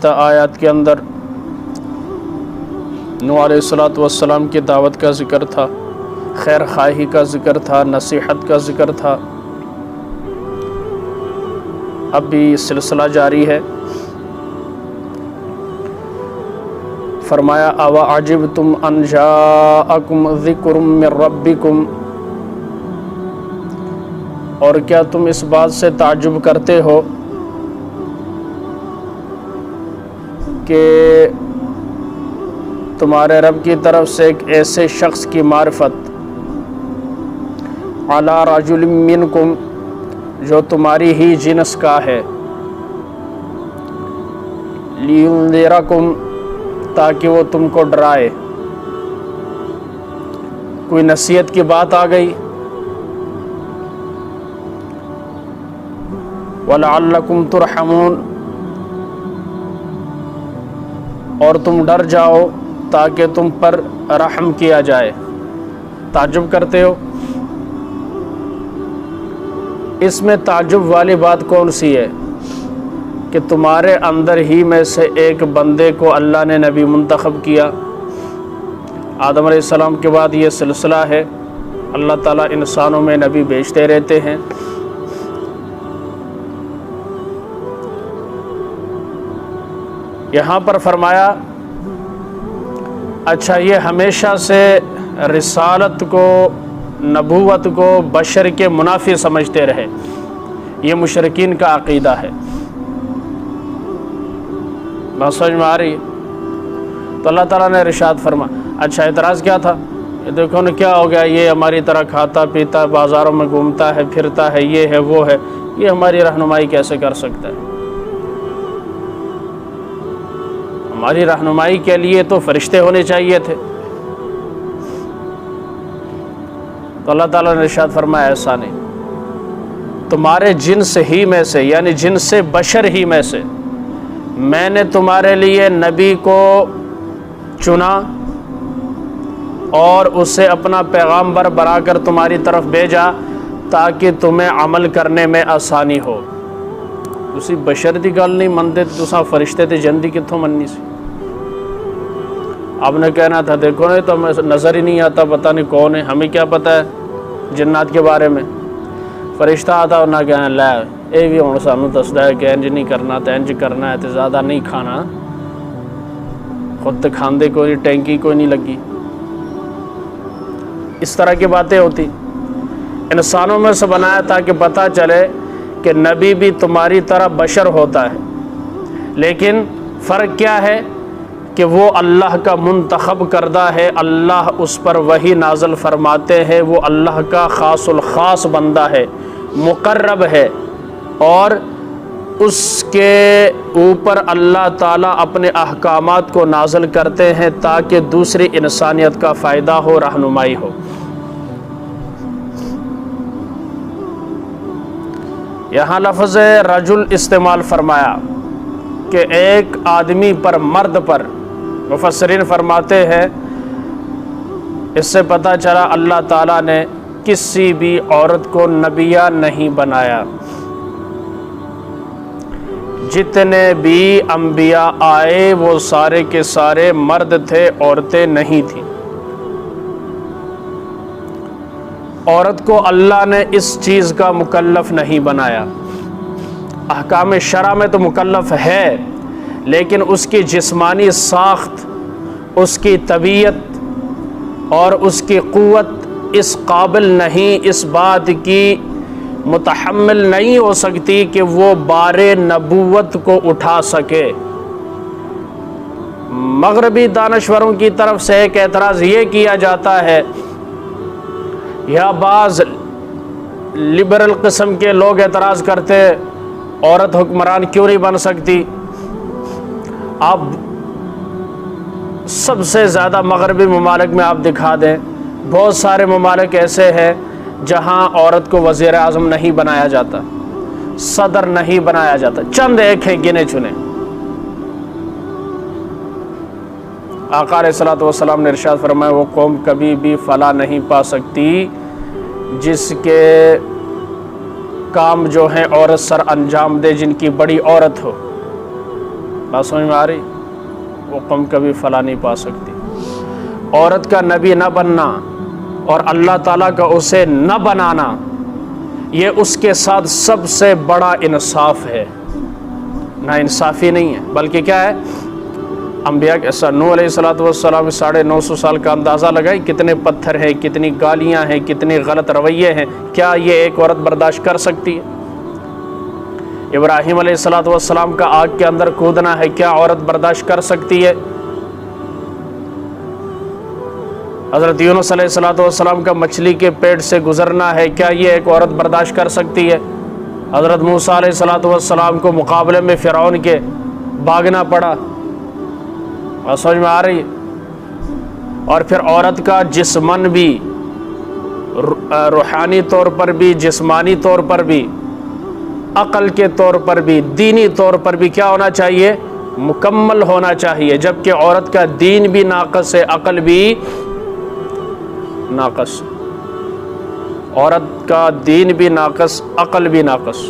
گزشتہ آیات کے اندر نوح علیہ السلام کی دعوت کا ذکر تھا، خیر خواہی کا ذکر تھا، نصیحت کا ذکر تھا۔ اب بھی سلسلہ جاری ہے۔ فرمایا اَوَعَجِبْتُمْ أَنْ جَاءَكُمْ ذِكْرٌ مِّن رَبِّكُمْ، اور کیا تم اس بات سے تعجب کرتے ہو کہ تمہارے رب کی طرف سے ایک ایسے شخص کی معرفت عَلَى رَجُلٍ مِّنْكُمْ جو تمہاری ہی جنس کا ہے، لِيُنذِرَكُمْ تاکہ وہ تم کو ڈرائے۔ کوئی نصیحت کی بات آ گئی، وَلَعَلَّكُمْ تُرْحَمُونَ، اور تم ڈر جاؤ تاکہ تم پر رحم کیا جائے۔ تعجب کرتے ہو؟ اس میں تعجب والی بات کون سی ہے کہ تمہارے اندر ہی میں سے ایک بندے کو اللہ نے نبی منتخب کیا۔ آدم علیہ السلام کے بعد یہ سلسلہ ہے، اللہ تعالیٰ انسانوں میں نبی بھیجتے رہتے ہیں۔ یہاں پر فرمایا اچھا یہ ہمیشہ سے رسالت کو، نبوت کو بشر کے منافی سمجھتے رہے، یہ مشرکین کا عقیدہ ہے۔ بات سمجھ میں آ رہی ہے؟ تو اللہ تعالیٰ نے ارشاد فرما، اچھا اعتراض کیا تھا؟ یہ دیکھو نا کیا ہو گیا، یہ ہماری طرح کھاتا پیتا بازاروں میں گھومتا ہے پھرتا ہے، یہ ہے وہ ہے، یہ ہماری رہنمائی کیسے کر سکتا ہے؟ ہماری رہنمائی کے لیے تو فرشتے ہونے چاہیے تھے۔ تو اللہ تعالیٰ نے ارشاد فرمایا ایسا نہیں، تمہارے جنس ہی میں سے، یعنی جنس بشر ہی میں سے میں نے تمہارے لیے نبی کو چنا اور اسے اپنا پیغامبر بنا کر تمہاری طرف بھیجا تاکہ تمہیں عمل کرنے میں آسانی ہو۔ اسی بشر دی گل نہیں منتے تساں فرشتے تے جندی کتھوں مننی سی؟ آپ نے کہنا تھا دیکھو نا تو ہمیں نظر ہی نہیں آتا، پتہ نہیں کون ہے، ہمیں کیا پتہ ہے جنات کے بارے میں۔ فرشتہ آتا اور نہ کہنا لے یہ بھی ہوں سانوں دسدا ہے کہ انج نہیں کرنا تے انج کرنا ہے تے زیادہ نہیں کھانا، خود تے کھاندے کوئی نہیں، ٹینکی کوئی نہیں لگی۔ اس طرح کی باتیں ہوتی، انسانوں میں سے بنایا تاکہ پتہ چلے کہ نبی بھی تمہاری طرح بشر ہوتا ہے، لیکن فرق کیا ہے کہ وہ اللہ کا منتخب کردہ ہے، اللہ اس پر وحی نازل فرماتے ہیں، وہ اللہ کا خاص الخاص بندہ ہے، مقرب ہے، اور اس کے اوپر اللہ تعالیٰ اپنے احکامات کو نازل کرتے ہیں تاکہ دوسری انسانیت کا فائدہ ہو، رہنمائی ہو۔ یہاں لفظ رجل استعمال فرمایا کہ ایک آدمی پر، مرد پر۔ مفسرین فرماتے ہیں اس سے پتہ چلا اللہ تعالیٰ نے کسی بھی عورت کو نبیہ نہیں بنایا، جتنے بھی انبیاء آئے وہ سارے کے سارے مرد تھے، عورتیں نہیں تھیں۔ عورت کو اللہ نے اس چیز کا مکلف نہیں بنایا، احکام شرع میں تو مکلف ہے، لیکن اس کی جسمانی ساخت، اس کی طبیعت اور اس کی قوت اس قابل نہیں، اس بات کی متحمل نہیں ہو سکتی کہ وہ بار نبوت کو اٹھا سکے۔ مغربی دانشوروں کی طرف سے ایک اعتراض یہ کیا جاتا ہے، یا بعض لبرل قسم کے لوگ اعتراض کرتے عورت حکمران کیوں نہیں بن سکتی؟ آپ سب سے زیادہ مغربی ممالک میں آپ دکھا دیں، بہت سارے ممالک ایسے ہیں جہاں عورت کو وزیر اعظم نہیں بنایا جاتا، صدر نہیں بنایا جاتا، چند ایک ہیں گنے چنے۔ آقا علیہ الصلوۃ والسلام نے ارشاد فرمایا وہ قوم کبھی بھی فلاح نہیں پا سکتی جس کے کام جو ہیں عورت سر انجام دے، جن کی بڑی عورت ہو۔ بات سمجھ میں آ رہی؟ وہ قوم کبھی فلاح نہیں پا سکتی۔ عورت کا نبی نہ بننا اور اللہ تعالیٰ کا اسے نہ بنانا، یہ اس کے ساتھ سب سے بڑا انصاف ہے، نا انصافی نہیں ہے، بلکہ کیا ہے؟ انبیاء کے ساتھ نوح علیہ السلام 950 سال کا اندازہ لگائے، کتنے پتھر ہیں، کتنی گالیاں ہیں، کتنے غلط رویے ہیں، کیا یہ ایک عورت برداشت کر سکتی ہے؟ ابراہیم علیہ السلام کا آگ کے اندر کودنا ہے، کیا عورت برداشت کر سکتی ہے؟ حضرت یونس علیہ السلام کا مچھلی کے پیٹ سے گزرنا ہے، کیا یہ ایک عورت برداشت کر سکتی ہے؟ حضرت موسیٰ علیہ السلام کو مقابلے میں فرعون کے بھاگنا پڑا، اور سمجھ میں آ رہی؟ اور پھر عورت کا جسمن بھی، روحانی طور پر بھی، جسمانی طور پر بھی، عقل کے طور پر بھی، دینی طور پر بھی کیا ہونا چاہیے؟ مکمل ہونا چاہیے، جبکہ عورت کا دین بھی ناقص ہے، عقل بھی ناقص، عورت کا دین بھی ناقص، عقل بھی ناقص۔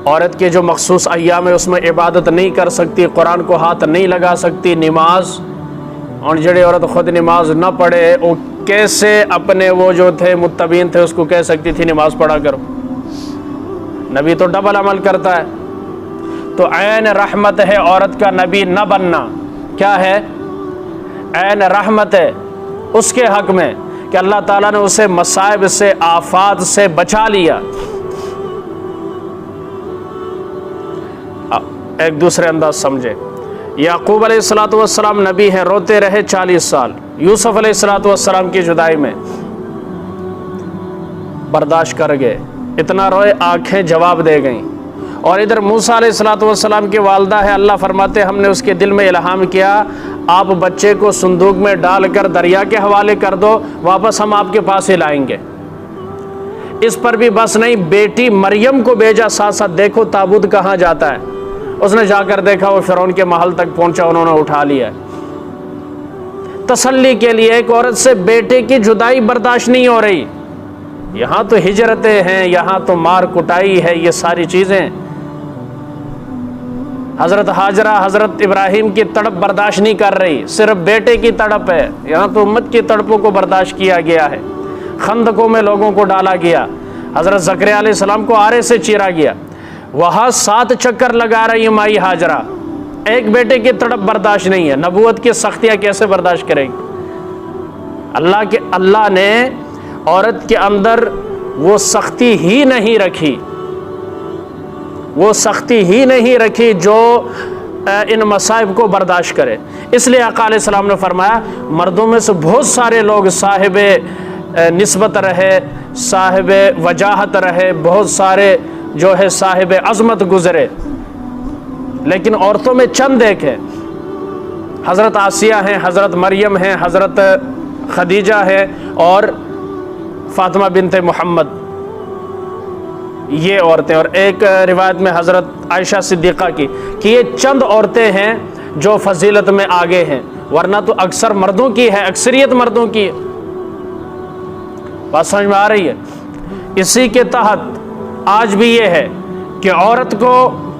عورت کے جو مخصوص ایام ہے اس میں عبادت نہیں کر سکتی، قرآن کو ہاتھ نہیں لگا سکتی، نماز، اور جڑی عورت خود نماز نہ پڑھے وہ کیسے اپنے وہ جو تھے متبعین تھے اس کو کہہ سکتی تھی نماز پڑھا کرو؟ نبی تو ڈبل عمل کرتا ہے۔ تو عین رحمت ہے عورت کا نبی نہ بننا، کیا ہے؟ عین رحمت ہے اس کے حق میں کہ اللہ تعالیٰ نے اسے مصائب سے، آفات سے بچا لیا۔ ایک دوسرے انداز سمجھے، یعقوب علیہ السلام نبی ہیں، روتے رہے 40 سال، یوسف علیہ السلام کی جدائی میں برداشت کر گئے، اتنا روئے آنکھیں جواب دے گئیں۔ اور ادھر موسیٰ علیہ السلام کی والدہ ہے، اللہ فرماتے ہم نے اس کے دل میں الہام کیا، آپ بچے کو صندوق میں ڈال کر دریا کے حوالے کر دو، واپس ہم آپ کے پاس ہی لائیں گے۔ اس پر بھی بس نہیں، بیٹی مریم کو بھیجا ساتھ ساتھ، دیکھو تابوت کہاں جاتا ہے، اس نے جا کر دیکھا وہ فرعون کے محل تک پہنچا، انہوں نے اٹھا لیا۔ تسلی کے لیے ایک عورت سے بیٹے کی جدائی برداشت نہیں ہو رہی، یہاں تو ہجرتیں ہیں، یہاں تو مار کٹائی ہے، یہ ساری چیزیں۔ حضرت ہاجرہ حضرت ابراہیم کی تڑپ برداشت نہیں کر رہی، صرف بیٹے کی تڑپ ہے، یہاں تو امت کی تڑپوں کو برداشت کیا گیا ہے، خندقوں میں لوگوں کو ڈالا گیا، حضرت زکریا علیہ السلام کو آرے سے چیرا گیا، وہاں 7 چکر لگا رہی مائی ہاجرہ، ایک بیٹے کی تڑپ برداشت نہیں ہے، نبوت کی سختیاں کیسے برداشت کرے گی؟ اللہ نے عورت کے اندر وہ سختی ہی نہیں رکھی، وہ سختی ہی نہیں رکھی جو ان مصائب کو برداشت کرے۔ اس لیے آقا علیہ السلام نے فرمایا مردوں میں سے بہت سارے لوگ صاحب نسبت رہے، صاحب وجاہت رہے، بہت سارے جو ہے صاحب عظمت گزرے، لیکن عورتوں میں چند ایک ہے، حضرت آسیہ ہیں، حضرت مریم ہیں، حضرت خدیجہ ہے اور فاطمہ بنت محمد، یہ عورتیں، اور ایک روایت میں حضرت عائشہ صدیقہ کی، کہ یہ چند عورتیں ہیں جو فضیلت میں آگے ہیں، ورنہ تو اکثر مردوں کی ہے، اکثریت مردوں کی ہے۔ بات سمجھ میں آ رہی ہے؟ اسی کے تحت آج بھی یہ ہے کہ عورت کو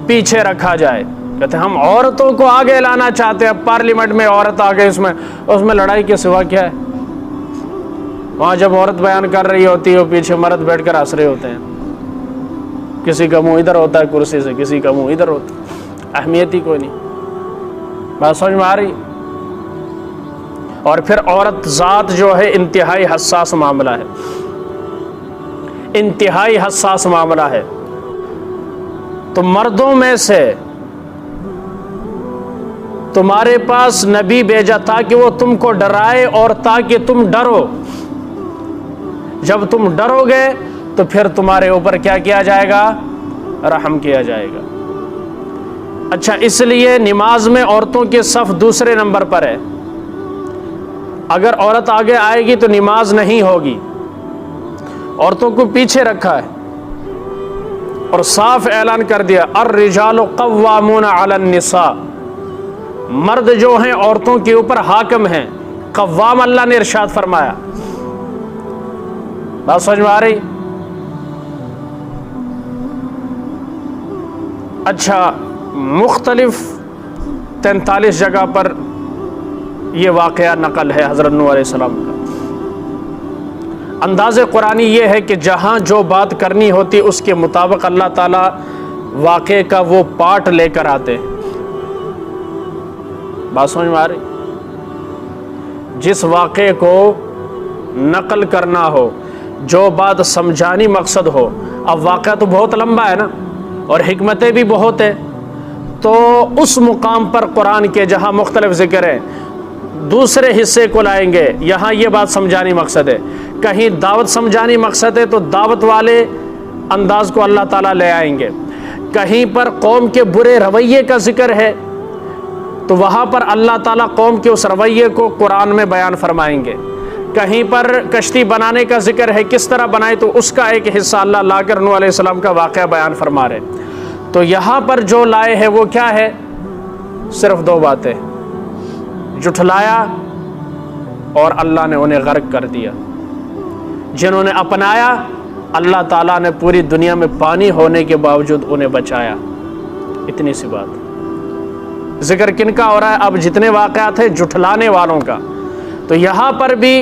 پیچھے رکھا جائے، کہتے ہیں ہم عورتوں کو آگے لانا چاہتے ہیں، پارلیمنٹ میں عورت آگے، اس میں لڑائی کے سوا کیا ہے؟ وہاں جب عورت بیان کر رہی ہوتی ہے پیچھے مرد بیٹھ کر ہنس رہے ہوتے ہیں، کسی کا منہ ادھر ہوتا ہے کرسی سے، کسی کا منہ ادھر ہوتا ہے، اہمیت ہی کوئی نہیں۔ بات سمجھ میں آ رہی؟ اور پھر عورت ذات جو ہے انتہائی حساس معاملہ ہے، انتہائی حساس معاملہ ہے۔ تو مردوں میں سے تمہارے پاس نبی بھیجا تاکہ وہ تم کو ڈرائے اور تاکہ تم ڈرو، جب تم ڈرو گے تو پھر تمہارے اوپر کیا کیا جائے گا؟ رحم کیا جائے گا۔ اچھا، اس لیے نماز میں عورتوں کے صف دوسرے نمبر پر ہے، اگر عورت آگے آئے گی تو نماز نہیں ہوگی، عورتوں کو پیچھے رکھا ہے اور صاف اعلان کر دیا الرجال قوامون علی النساء، مرد جو ہیں عورتوں کے اوپر حاکم ہیں، قوام اللہ نے ارشاد فرمایا۔ بات سمجھ میں آ رہی؟ اچھا، مختلف 43 جگہ پر یہ واقعہ نقل ہے حضرت نوح علیہ السلام کا۔ انداز قرآنی یہ ہے کہ جہاں جو بات کرنی ہوتی اس کے مطابق اللہ تعالیٰ واقعے کا وہ پارٹ لے کر آتے ہیں۔ بات سمجھ میں آ رہی؟ جس واقعے کو نقل کرنا ہو، جو بات سمجھانی مقصد ہو، اب واقعہ تو بہت لمبا ہے نا، اور حکمتیں بھی بہت ہیں، تو اس مقام پر قرآن کے جہاں مختلف ذکر ہے دوسرے حصے کو لائیں گے، یہاں یہ بات سمجھانی مقصد ہے، کہیں دعوت سمجھانی مقصد ہے تو دعوت والے انداز کو اللہ تعالیٰ لے آئیں گے، کہیں پر قوم کے برے رویے کا ذکر ہے تو وہاں پر اللہ تعالیٰ قوم کے اس رویے کو قرآن میں بیان فرمائیں گے، کہیں پر کشتی بنانے کا ذکر ہے کس طرح بنائے تو اس کا ایک حصہ اللہ لا کر نوح علیہ السلام کا واقعہ بیان فرما رہے۔ تو یہاں پر جو لائے ہیں وہ کیا ہے؟ صرف 2 باتیں، جھٹلایا اور اللہ نے انہیں غرق کر دیا۔ جنہوں نے اپنایا اللہ تعالیٰ نے پوری دنیا میں پانی ہونے کے باوجود انہیں بچایا۔ اتنی سی بات۔ ذکر کن کا ہو رہا ہے؟ اب جتنے واقعات ہیں جھٹلانے والوں کا، تو یہاں پر بھی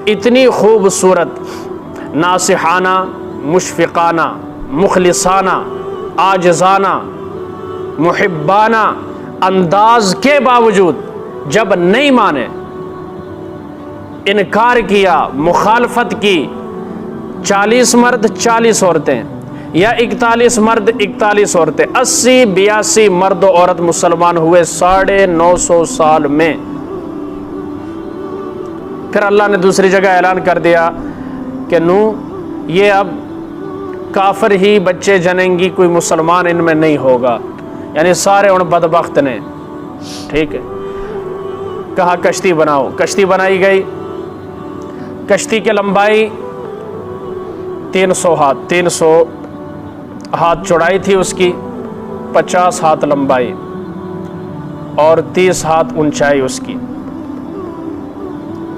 اتنی خوبصورت ناصحانہ، مشفقانہ، مخلصانہ، عاجزانہ، محبانہ انداز کے باوجود جب نہیں مانے، انکار کیا، مخالفت کی، 40 مرد 40 عورتیں یا 41 مرد 41 عورتیں، 80-82 مرد و عورت مسلمان ہوئے 950 سال میں۔ پھر اللہ نے دوسری جگہ اعلان کر دیا کہ نوح یہ اب کافر ہی بچے جنیں گی، کوئی مسلمان ان میں نہیں ہوگا، یعنی سارے ان بدبخت نے۔ ٹھیک ہے، کہا کشتی بناؤ، کشتی بنائی گئی۔ کشتی کی لمبائی 300 ہاتھ، 300 ہاتھ چوڑائی تھی اس کی، 50 ہاتھ لمبائی اور 30 ہاتھ اونچائی اس کی۔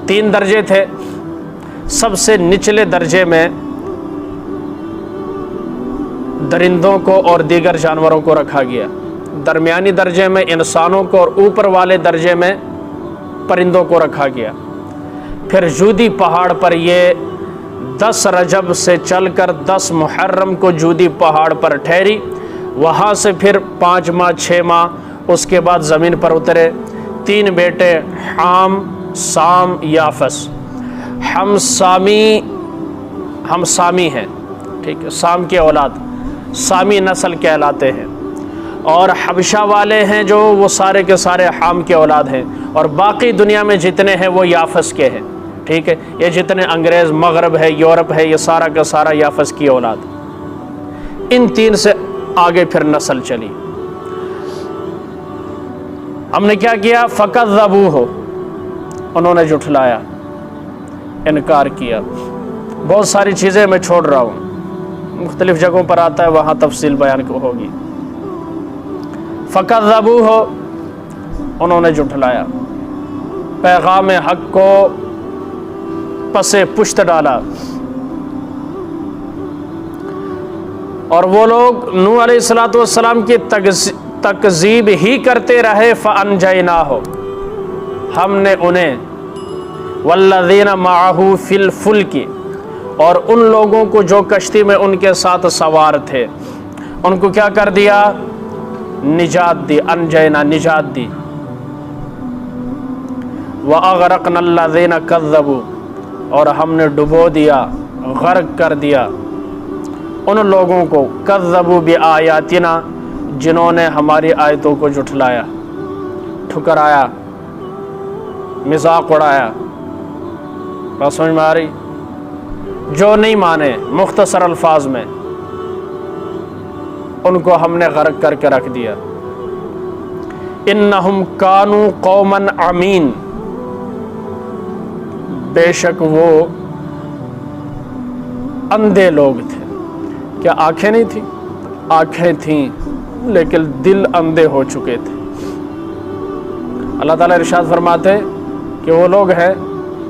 3 درجے تھے، سب سے نچلے درجے میں درندوں کو اور دیگر جانوروں کو رکھا گیا، درمیانی درجے میں انسانوں کو اور اوپر والے درجے میں پرندوں کو رکھا گیا۔ پھر جودی پہاڑ پر یہ 10 رجب سے چل کر 10 محرم کو جودی پہاڑ پر ٹھہری، وہاں سے پھر 5 ماہ 6 ماہ اس کے بعد زمین پر اترے۔ 3 بیٹے حام، سام، یافس۔ ہم سامی ہیں، ٹھیک ہے، سام کے اولاد سامی نسل کہلاتے ہیں، اور حبشہ والے ہیں جو وہ سارے کے سارے حام کے اولاد ہیں، اور باقی دنیا میں جتنے ہیں وہ یافس کے ہیں۔ ٹھیک ہے، یہ جتنے انگریز مغرب ہے، یورپ ہے، یہ سارا کا سارا یافس کی اولاد۔ ان 3 سے آگے پھر نسل چلی۔ ہم نے کیا کیا؟ فَكَذَّبُوهُ، انہوں نے جھٹلایا، انکار کیا۔ بہت ساری چیزیں میں چھوڑ رہا ہوں، مختلف جگہوں پر آتا ہے، وہاں تفصیل بیان ہوگی۔ فَكَذَّبُوهُ، انہوں نے جھٹلایا، پیغام حق کو پسے پشت ڈالا، اور وہ لوگ نوح علیہ السلام کی تکذیب ہی کرتے رہے۔ فَأَنْجَيْنَاهُ، ہم نے انہیں، وَالَّذِينَ مَعَهُ فِي الْفُلْكِ، اور ان لوگوں کو جو کشتی میں ان کے ساتھ سوار تھے، ان کو کیا کر دیا؟ نجات دی، انجینا، نجات دی۔ وَأَغْرَقْنَا الَّذِينَ كَذَّبُوا، اور ہم نے ڈبو دیا، غرق کر دیا ان لوگوں کو، کذبوا بآیاتنا، جنہوں نے ہماری آیتوں کو جھٹلایا، ٹھکرایا، مذاق اڑایا۔ بات سمجھ میں آ رہی؟ جو نہیں مانے، مختصر الفاظ میں ان کو ہم نے غرق کر کے رکھ دیا۔ انہم کانوا قوما عمین، بے شک وہ اندھے لوگ تھے۔ کیا آنکھیں نہیں تھیں؟ آنکھیں تھیں لیکن دل اندھے ہو چکے تھے۔ اللہ تعالیٰ ارشاد فرماتے ہیں کہ وہ لوگ ہیں،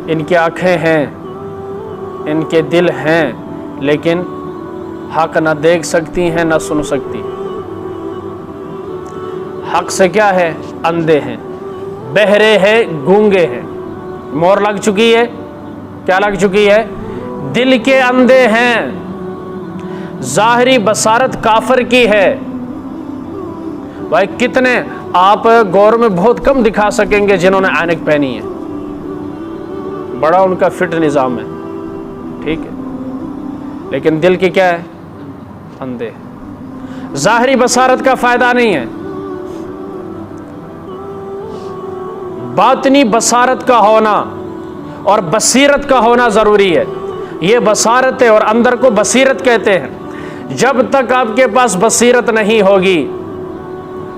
ان کی آنکھیں ہیں، ان کے دل ہیں، لیکن حق نہ دیکھ سکتی ہیں نہ سن سکتی۔ حق سے کیا ہے؟ اندھے ہیں، بہرے ہیں، گونگے ہیں۔ مور لگ چکی ہے، کیا لگ چکی ہے؟ دل کے اندھے ہیں۔ ظاہری بصارت کافر کی ہے۔ بھائی کتنے آپ غور میں بہت کم دکھا سکیں گے جنہوں نے عینک پہنی ہے، بڑا ان کا فٹ نظام ہے، ٹھیک ہے، لیکن دل کی کیا ہے؟ اندھے۔ ظاہری بصارت کا فائدہ نہیں ہے، باطنی بصارت کا ہونا اور بصیرت کا ہونا ضروری ہے۔ یہ بصارت ہے اور اندر کو بصیرت کہتے ہیں۔ جب تک آپ کے پاس بصیرت نہیں ہوگی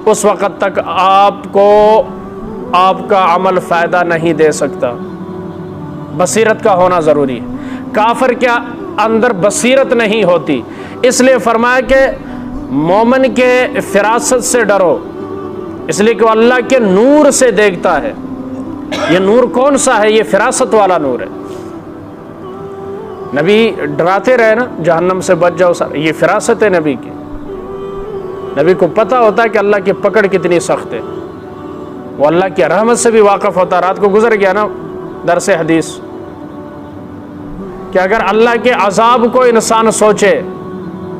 اس وقت تک آپ کو آپ کا عمل فائدہ نہیں دے سکتا۔ بصیرت کا ہونا ضروری ہے۔ کافر کے اندر بصیرت نہیں ہوتی، اس لیے فرمایا کہ مومن کے فراست سے ڈرو، اس لیے کہ وہ اللہ کے نور سے دیکھتا ہے۔ یہ نور کون سا ہے؟ یہ فراست والا نور ہے۔ نبی ڈراتے رہے نا جہنم سے بچ جاؤ سر، یہ فراست ہے نبی کی۔ نبی کو پتہ ہوتا ہے کہ اللہ کی پکڑ کتنی سخت ہے، وہ اللہ کی رحمت سے بھی واقف ہوتا۔ رات کو گزر گیا نا درس حدیث کہ اگر اللہ کے عذاب کو انسان سوچے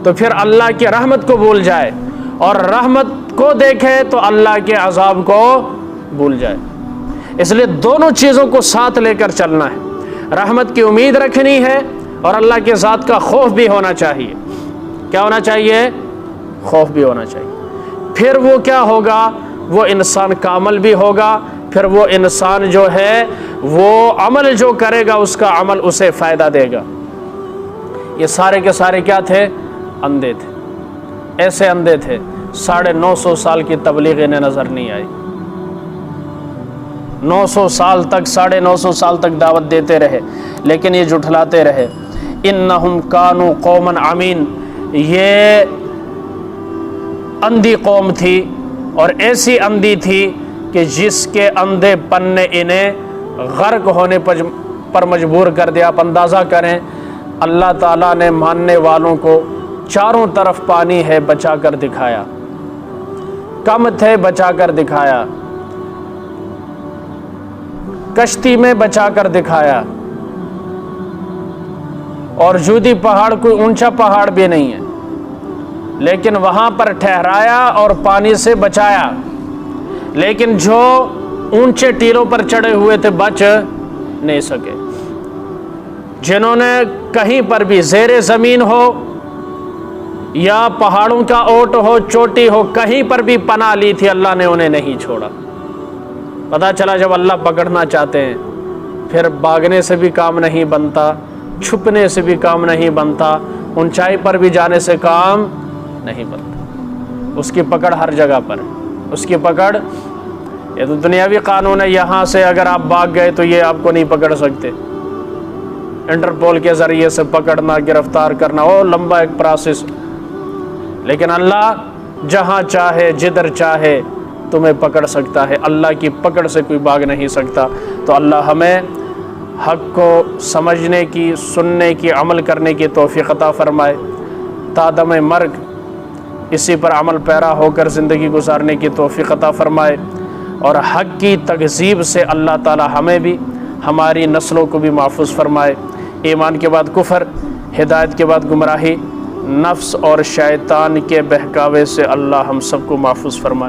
تو پھر اللہ کی رحمت کو بھول جائے، اور رحمت کو دیکھے تو اللہ کے عذاب کو بھول جائے۔ اس لیے دونوں چیزوں کو ساتھ لے کر چلنا ہے، رحمت کی امید رکھنی ہے اور اللہ کے ذات کا خوف بھی ہونا چاہیے۔ کیا ہونا چاہیے؟ خوف بھی ہونا چاہیے۔ پھر وہ کیا ہوگا؟ وہ انسان کامل بھی ہوگا، پھر وہ انسان جو ہے وہ عمل جو کرے گا اس کا عمل اسے فائدہ دے گا۔ یہ سارے کے سارے کیا تھے؟ اندھے تھے، ایسے اندھے تھے 950 سال کی تبلیغ انہیں نظر نہیں آئی۔ 900 سال تک 950 سال تک دعوت دیتے رہے لیکن یہ جھٹلاتے رہے۔ انہم کانوا قوما عمین، یہ اندھی قوم تھی اور ایسی اندھی تھی کہ جس کے اندھے پن نے انہیں غرق ہونے پر مجبور کر دیا۔ آپ اندازہ کریں اللہ تعالیٰ نے ماننے والوں کو چاروں طرف پانی ہے بچا کر دکھایا، کم تھے بچا کر دکھایا، کشتی میں بچا کر دکھایا، اور جودی پہاڑ کوئی اونچا پہاڑ بھی نہیں ہے لیکن وہاں پر ٹھہرایا اور پانی سے بچایا۔ لیکن جو اونچے ٹیلوں پر چڑھے ہوئے تھے بچ نہیں سکے۔ جنہوں نے کہیں پر بھی زیر زمین ہو یا پہاڑوں کا اوٹ ہو، چوٹی ہو، کہیں پر بھی پناہ لی تھی اللہ نے انہیں نہیں چھوڑا۔ پتہ چلا جب اللہ پکڑنا چاہتے ہیں پھر بھاگنے سے بھی کام نہیں بنتا، چھپنے سے بھی کام نہیں بنتا، اونچائی پر بھی جانے سے کام نہیں بنتا۔ اس کی پکڑ ہر جگہ پر ہے، اس کی پکڑ، یہ تو دنیاوی قانون ہے، یہاں سے اگر آپ بھاگ گئے تو یہ آپ کو نہیں پکڑ سکتے۔ انٹرپول کے ذریعے سے پکڑنا، گرفتار کرنا، وہ لمبا ایک پروسیس، لیکن اللہ جہاں چاہے جدھر چاہے تمہیں پکڑ سکتا ہے۔ اللہ کی پکڑ سے کوئی بھاگ نہیں سکتا۔ تو اللہ ہمیں حق کو سمجھنے کی، سننے کی، عمل کرنے کی توفیق عطا فرمائے، تا دم مرگ اسی پر عمل پیرا ہو کر زندگی گزارنے کی توفیق عطا فرمائے، اور حق کی تکذیب سے اللہ تعالی ہمیں بھی، ہماری نسلوں کو بھی محفوظ فرمائے۔ ایمان کے بعد کفر، ہدایت کے بعد گمراہی، نفس اور شیطان کے بہکاوے سے اللہ ہم سب کو محفوظ فرمائے۔